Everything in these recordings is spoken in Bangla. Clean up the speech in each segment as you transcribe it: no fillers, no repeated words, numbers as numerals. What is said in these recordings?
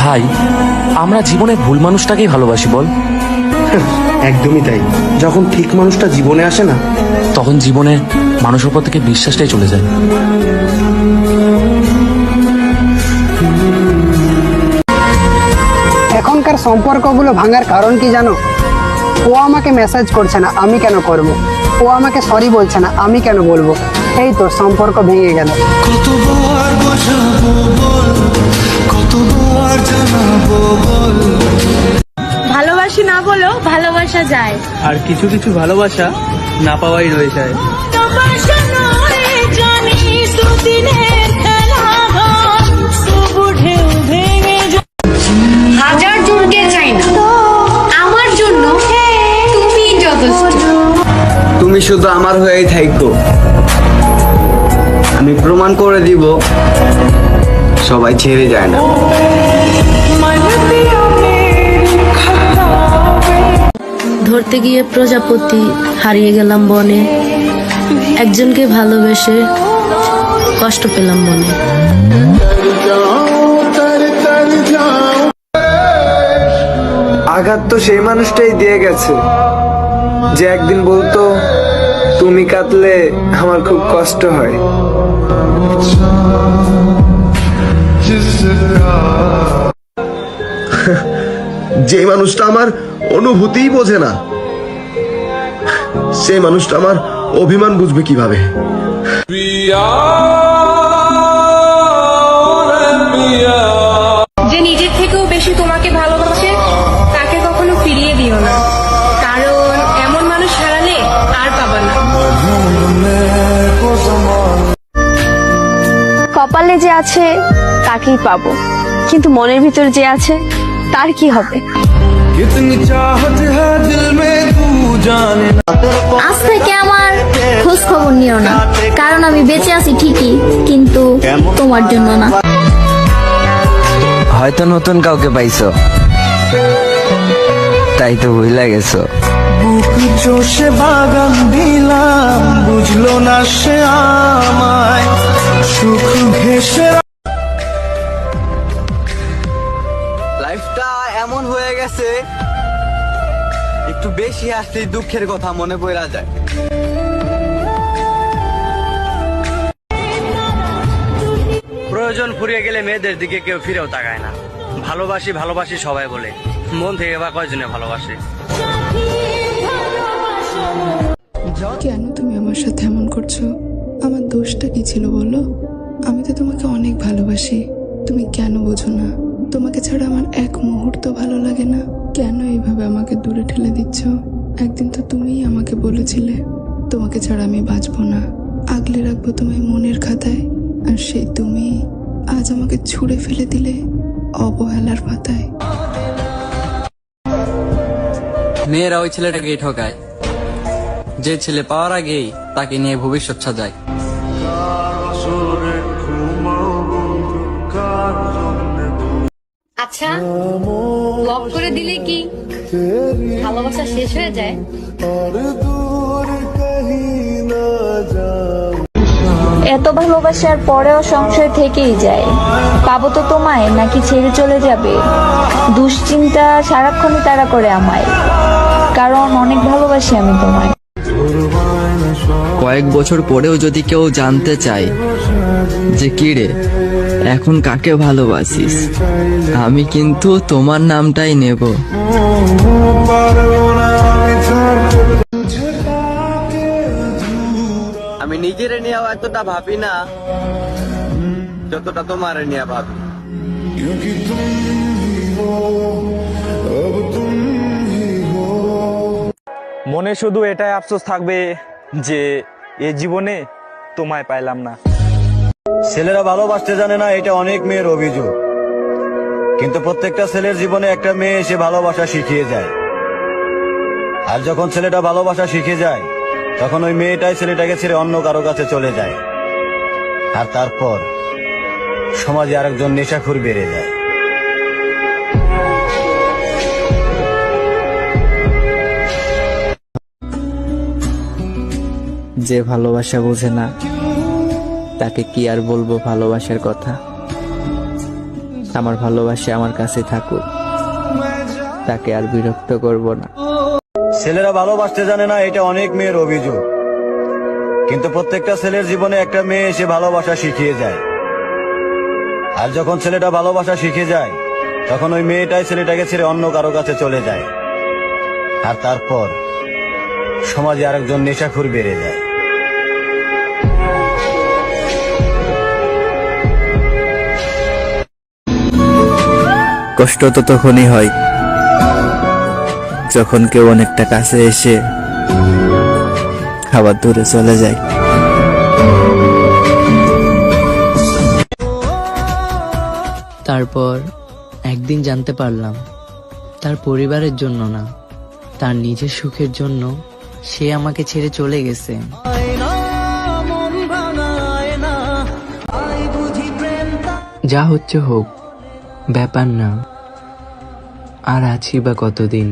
ভাই, আমরা জীবনে ভুল মানুষটাকেই ভালোবাসি বল। একদমই তাই। যখন ঠিক মানুষটা জীবনে আসে না, তখন জীবনে মানুষের উপর থেকে বিশ্বাসটাই চলে যায়। এখনকার সম্পর্কগুলো ভাঙার কারণ কি জানো? ও আমাকে মেসেজ করছে না, আমি কেন করব? ও আমাকে সরি বলছে না, আমি কেন বলবো? এই তো সম্পর্ক ভেঙে গেল। কতবার বোঝাবো বল, কতবার জানাবো বল। ভালোবাসি না বলেও ভালোবাসা যায়, আর কিছু কিছু ভালোবাসা না পাওয়াই রয়ে যায়। হাজার জনকে চাই না, আমার জন্য তুমি যথেষ্ট। তুমি শুধু আমার হয়েই থাইকো, আমি প্রমাণ করে দিব সবাই ছেড়ে যায় না। ধরতে গিয়ে প্রজাপতি হারিয়ে গেলাম বনে, একজনকে ভালোবেসে কষ্ট পেলাম মনে। আঘাত তো সেই মানুষটাই দিয়ে গেছে যে একদিন বলতো তুমি কাঁদলে আমার খুব কষ্ট হয়। যে মানুষটা আমার অনুভূতিই বোঝে না, সেই মানুষটা আমার অভিমান বুঝবে কিভাবে? যে নিজের থেকেও বেশি তোমাকে ভালোবাসে তাকে কখনো ফিরিয়ে দিও না, কারণ এমন মানুষ হারালে আর পাবা না। কপালে যে আছে তাকেই পাবো, কিন্তু মনের ভিতর যে আছে তার কি হবে? कितनी चाहत है दिल में तू जाने ना। আজ থেকে আমার খোঁজ খবর নিও না, কারণ আমি বেঁচে আছি ঠিকই, কিন্তু তোমার জন্য না। হয়তো নতুন কাউকে পাইছো, তাই তো ভুলে গেছো। বুক চষে বাগান দিলাম, বুঝলো না সে আমায় সুখ ঘেসে। লাইফটা এমন হয়ে গেছে, একটু বেশি আসলেই দুঃখের কথা মনে পড়া যায়। প্রয়োজন ফুরিয়ে গেলে মেয়েদের দিকে কেউ ফিরেও তাকায় না। ভালোবাসি ভালোবাসি সবাই বলে, মন থেকে বা কয়জনে ভালোবাসে? কেন তুমি আমার সাথে এমন করছো? আমার দোষটা কি ছিল বলো? আমি তো তোমাকে অনেক ভালোবাসি, তুমি কেন বোঝো না? তোমাকে ছাড়া আমার এক মুহূর্ত ভালো লাগে না। কেন এইভাবে আমাকে দূরে ঠেলে দিচ্ছ? একদিন তো তুমিই আমাকে বলেছিলে তোমাকে ছাড়া আমি বাঁচবো না, আগলে রাখবো তোমায় মনের খাতায়। আর সেই তুমি আজ আমাকে ছুঁড়ে ফেলে দিলে অবহেলার পাতায়। মেয়েরা ওই ছেলেটাকেই ঠকায় যে ছেলে পাওয়ার আগেই তাকে নিয়ে ভবিষ্যৎ সাজায়। আচ্ছা, ব্লক করে দিলে কি ভালোবাসা শেষ হয়ে যায়? এত ভালোবাসার পরেও সংশয় থেকেই যায়, পাবো তো তোমায় নাকি ছেড়ে চলে যাবে। দুশ্চিন্তা সারাক্ষণই তাড়া করে আমায়, কারণ অনেক ভালোবাসি আমি তোমায়। কয়েক বছর পরেও যদি কেউ জানতে চায় যে কি রে এখন কাকে ভালোবাসিস, আমি কিন্তু তোমার নামটাই নেব। আমি নিজের নিয়ে এতটা ভাবি না যতটা তোমার নিয়ে ভাবি। মনে শুধু এটাই আফসোস থাকবে যে এ জীবনে তোমায় পাইলাম না। ছেলেরা ভালোবাসতে জানে না, এটা অনেক মেয়ের অভিযোগ, কিন্তু প্রত্যেকটা ছেলের জীবনে একটা মেয়ে এসে ভালোবাসা শিখিয়ে যায়। আর যখন ছেলেটা ভালোবাসা শিখে যায়, তখন ওই মেয়েটাই ছেলেটাকে ছেড়ে অন্য কারো কাছে চলে যায়, আর তারপর সমাজে আরেকজন নেশাখোর বেড়ে যায়। যে ভালোবাসা বোঝে না তাকে কি আর বলবো ভালোবাসার কথা। আমার ভালোবাসা আমার কাছে থাকুক, তাকে আর বিরক্ত করব না। ছেলেরা ভালোবাসতে জানে না, এটা অনেক মেয়ের অভিযোগ। কিন্তু প্রত্যেকটা ছেলের জীবনে একটা মেয়ে এসে ভালোবাসা শিখিয়ে যায়। আর যখন ছেলেটা ভালোবাসা শিখে যায়, তখন ওই মেয়েটাই ছেলেটাকে ছেড়ে অন্য কারো কাছে চলে যায়। আর তারপর সমাজে আরেকজন নেশাখোর বেড়ে যায়। কষ্ট তো তখনই হয় যখন কেউ অনেকটা কাছে এসে আবার দূরে চলে যায়। তারপর একদিন জানতে পারলাম তার পরিবারের জন্য না, তার নিজের সুখের জন্য সে আমাকে ছেড়ে চলে গেছে। যা হচ্ছে হোক, ব্যাপার না, আর আছি বা কতদিন।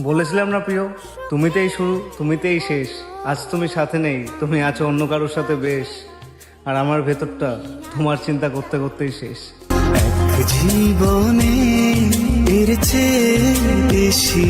বলেছিলাম না প্রিয়, তুমিতেই শুরু, তুমিতেই শেষ। আজ তুমি সাথে নেই, তুমি আছো অন্য কারোর সাথে বেশ। আর আমার ভেতরটা তোমার চিন্তা করতে করতেই শেষ। জীবনে এর চেয়ে বেশি